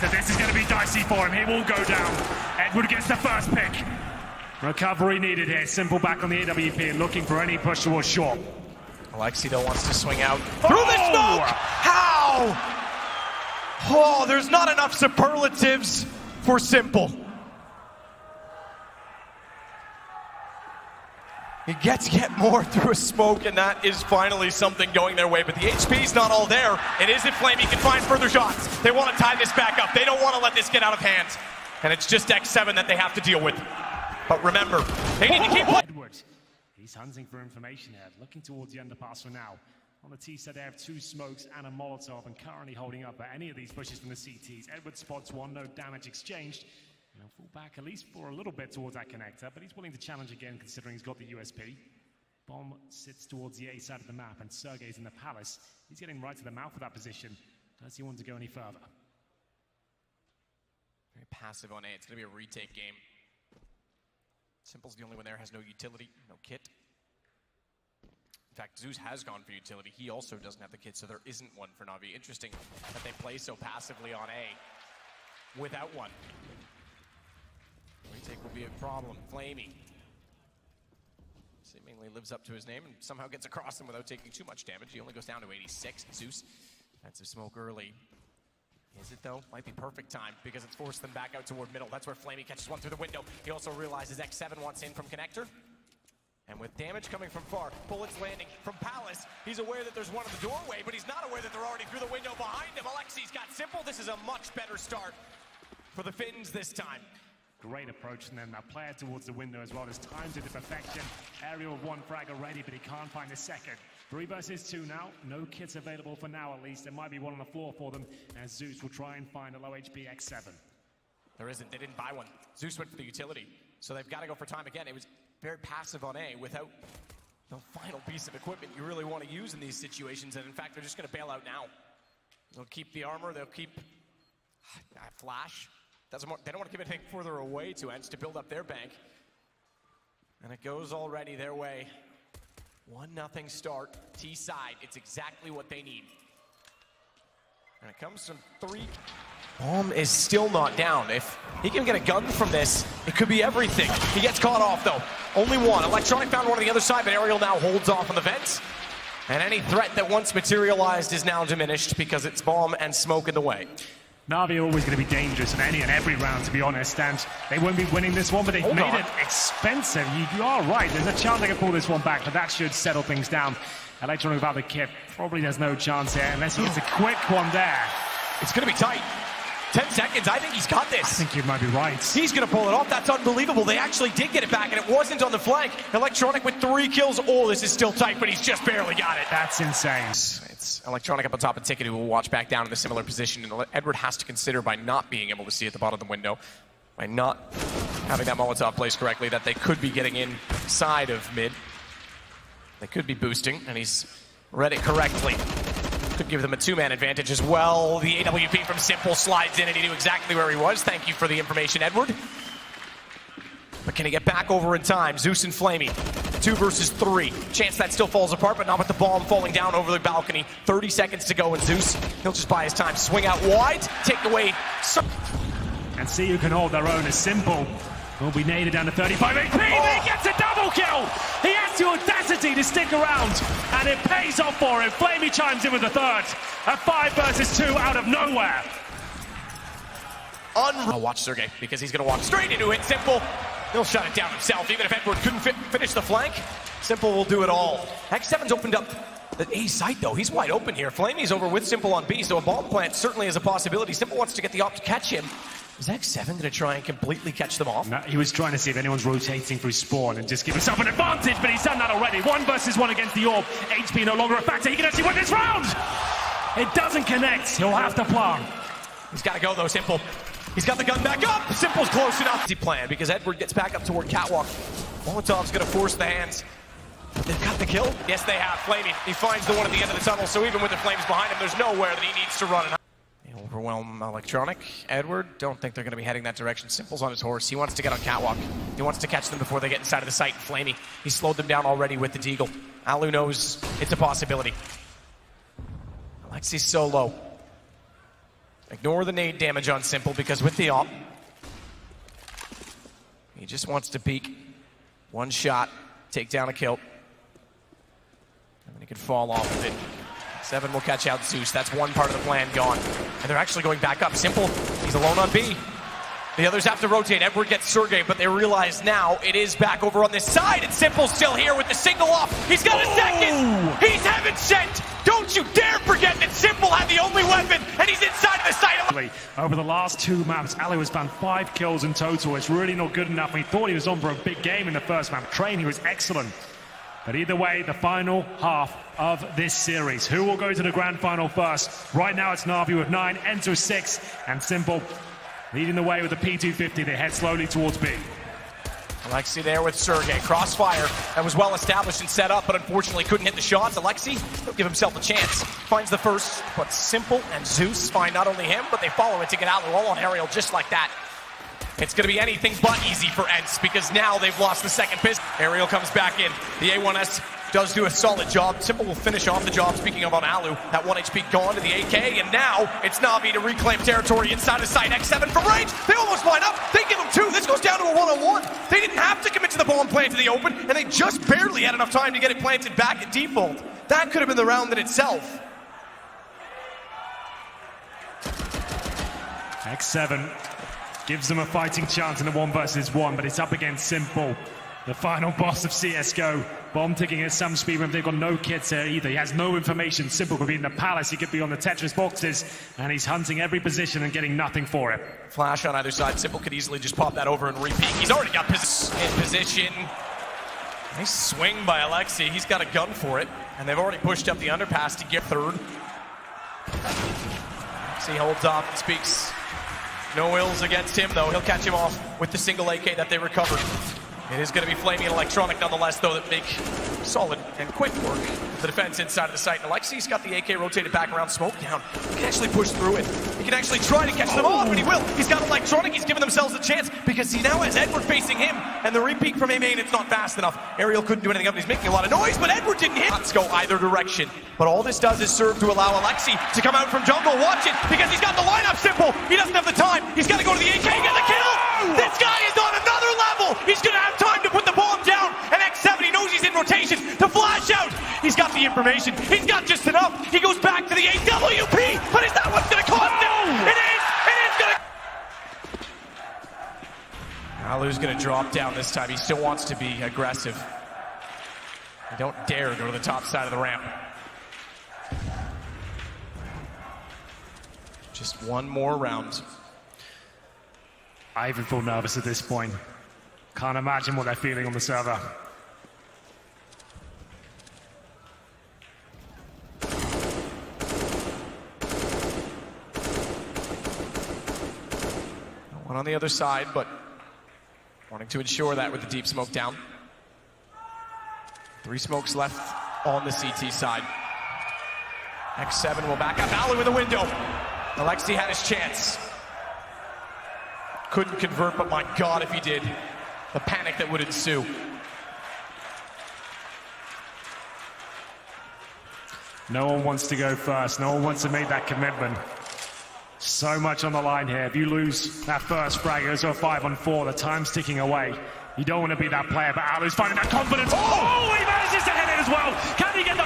connector. This is going to be dicey for him. He will go down. Edward gets the first pick. Recovery needed here. Simple back on the AWP and looking for any push towards short. Alexi though wants to swing out through the smoke. How? Oh, there's not enough superlatives for Simple. He gets to get more through a smoke, and that is finally something going their way. But the HP's not all there. It isn't Flame. He can find further shots. They want to tie this back up. They don't want to let this get out of hand. And it's just X7 that they have to deal with. But remember, they need to keep playing. Edward, he's hunting for information here, looking towards the underpass for now. On the T side, they have 2 smokes and a Molotov, and currently holding up at any of these pushes from the CTs. Edward spots one, no damage exchanged. He'll fall back at least for a little bit towards that connector, but he's willing to challenge again considering he's got the USP. Bomb sits towards the A side of the map, and Sergey's in the palace. He's getting right to the mouth of that position. Does he want to go any further? Very passive on A. It's going to be a retake game. Simple's the only one there, has no utility, no kit. In fact, Zeus has gone for utility. He also doesn't have the kit, so there isn't one for NaVi. Interesting that they play so passively on A without one. Retake will be a problem. Flamey seemingly lives up to his name and somehow gets across him without taking too much damage. He only goes down to 86. Zeus, defensive smoke early. Is it though? Might be perfect time because it's forced them back out toward middle. That's where Flamey catches one through the window. He also realizes X7 wants in from connector. And with damage coming from far, bullets landing from Palace, he's aware that there's one in the doorway, but he's not aware that they're already through the window behind him. Alexi's got Simple. This is a much better start for the Finns this time. Great approach from them. Now player towards the window as well. There's timed it to perfection. Aerial 1 frag already, but he can't find a second. 3 versus 2 now. No kits available for now, at least. There might be one on the floor for them, as Zeus will try and find a low HP X7. There isn't. They didn't buy one. Zeus went for the utility, so they've got to go for time again. It was very passive on A without the final piece of equipment you really want to use in these situations, and in fact, they're just going to bail out now. They'll keep the armor. They'll keep flash. They don't want to give anything further away to Ence to build up their bank. And it goes already their way. 1-0 start. T side. It's exactly what they need. And it comes from 3. Bomb is still not down. If he can get a gun from this, it could be everything. He gets caught off though. Only one. Electronic found one on the other side, but Aerial now holds off on the vents. And any threat that once materialized is now diminished because it's bomb and smoke in the way. NaVi are always going to be dangerous in any and every round, to be honest, and they won't be winning this one, but they've made it expensive. You are right, there's a chance they can pull this one back, but that should settle things down. Electronic without the kit, probably there's no chance here, unless he gets a quick one there. It's going to be tight. 10 seconds, I think he's got this. I think you might be right. He's going to pull it off, that's unbelievable. They actually did get it back, and it wasn't on the flank. Electronic with 3 kills. Oh, this is still tight, but he's just barely got it. That's insane. It's Electronic up on top of Ticket, who will watch back down in a similar position. And Edward has to consider, by not being able to see at the bottom of the window, by not having that Molotov placed correctly, that they could be getting inside of mid. They could be boosting, and he's read it correctly. Could give them a 2-man advantage as well. The AWP from Simple slides in, and he knew exactly where he was. Thank you for the information, Edward. But can he get back over in time? Zeus and Flamey, 2 versus 3. Chance that still falls apart, but not with the bomb falling down over the balcony. 30 seconds to go, and Zeus, he'll just buy his time. Swing out wide, take away. And see who can hold their own is Simple. Will be naded down to 35 HP, but he gets a double kill! He has the audacity to stick around, and it pays off for him. Flamey chimes in with the third. A 5 versus 2 out of nowhere. I'll watch Sergey, because he's going to walk straight into it. Simple, he'll shut it down himself. Even if Edward couldn't finish the flank, Simple will do it all. X7's opened up the A site, though. He's wide open here. Flamey's over with Simple on B, so a bomb plant certainly is a possibility. Simple wants to get the op to catch him. Is X7 going to try and completely catch them off? No, he was trying to see if anyone's rotating through spawn and just give himself an advantage, but he's done that already. 1 versus 1 against the orb. HP no longer a factor. He can actually win this round! It doesn't connect. He'll have to plant. He's got to go, though, Simple. He's got the gun back up. Simple's close enough. He planned because Edward gets back up toward Catwalk. Molotov's going to force the hands. They've got the kill. Yes, they have. Flamey. He finds the one at the end of the tunnel, so even with the flames behind him, there's nowhere that he needs to run. Overwhelm Electronic. Edward, don't think they're going to be heading that direction. Simple's on his horse. He wants to get on Catwalk. He wants to catch them before they get inside of the site. Flamey, he slowed them down already with the Deagle. Alu knows it's a possibility. Alexi's so low. Ignore the nade damage on Simple, because with the op, he just wants to peek. One shot, take down a kill. And then he could fall off of it. Seven will catch out Zeus. That's one part of the plan gone. And they're actually going back up. Simple, he's alone on B. The others have to rotate. Edward gets Sergey, but they realize now it is back over on this side, and Simple's still here with the single off. He's got a second! He's heaven sent! Don't you dare forget that Simple had the only weapon, and he's inside of the site. Over the last 2 maps, Alu has found 5 kills in total. It's really not good enough. We thought he was on for a big game in the first map. Train, he was excellent. But either way, the final half of this series. Who will go to the grand final first? Right now it's NaVi with 9, Ence with 6, and Simple leading the way with the P250. They head slowly towards B. Alexi there with Sergey. Crossfire that was well established and set up, but unfortunately couldn't hit the shots. Alexi will give himself a chance. Finds the first, but Simple and Zeus find not only him, but they follow it to get out. They're all on Aerial just like that. It's going to be anything but easy for Ence, because now they've lost the second pistol. Aerial comes back in. The A1S does do a solid job. Simple will finish off the job. Speaking of on Alu, that 1 HP gone to the AK, and now it's NaVi to reclaim territory inside the site. X7 from range. They almost line up. They give them 2. This goes down to a 1-on-1. They didn't have to commit to the bomb plant to the open, and they just barely had enough time to get it planted back at default. That could have been the round in itself. X7 gives them a fighting chance in the 1 versus 1, but it's up against Simple, the final boss of CSGO. Bomb ticking at some speed, but they've got no kits there either. He has no information. Simple could be in the palace, he could be on the Tetris boxes, and he's hunting every position and getting nothing for it. Flash on either side. Simple could easily just pop that over and repeat. He's already got in position. Nice swing by Alexi. He's got a gun for it, and they've already pushed up the underpass to get third. Alexi holds off and speaks. No ills against him, though. He'll catch him off with the single AK that they recovered. It is going to be Flaming and Electronic nonetheless, though, that make solid and quick work. The defense inside of the site. And Alexi's got the AK rotated back around, smoke down. He can actually push through it. He can actually try to catch them off, and he will. He's got Electronic. He's given themselves a chance because he now has Edward facing him. And the repeat from A main, it's not fast enough. Aerial couldn't do anything up. He's making a lot of noise, but Edward didn't hit. Let's go either direction. But all this does is serve to allow Alexi to come out from jungle. Watch it, because he's got the lineup. Simple. He doesn't have the time. He's got to go to the AK and get the kill. This guy is on another level. He's going to have time to put the bomb down. And X7, he knows he's in rotation to flash out. He's got the information. He's got just enough. He goes back to the AWP. But is that what's going to cost him? It is. It is going to. Alu's going to drop down this time. He still wants to be aggressive. They don't dare go to the top side of the ramp. Just one more round. I even feel nervous at this point. Can't imagine what they're feeling on the server. One on the other side, but wanting to ensure that with the deep smoke down. 3 smokes left on the CT side. X7 will back up. Alu with a window. Alexi had his chance. Couldn't convert, but my God, if he did, the panic that would ensue. No one wants to go first. No one wants to make that commitment. So much on the line here. If you lose that first frag, it goes to a 5-on-4. The time's ticking away. You don't want to be that player, but Alu's finding that confidence. Oh, he manages to hit it as well. Can he get the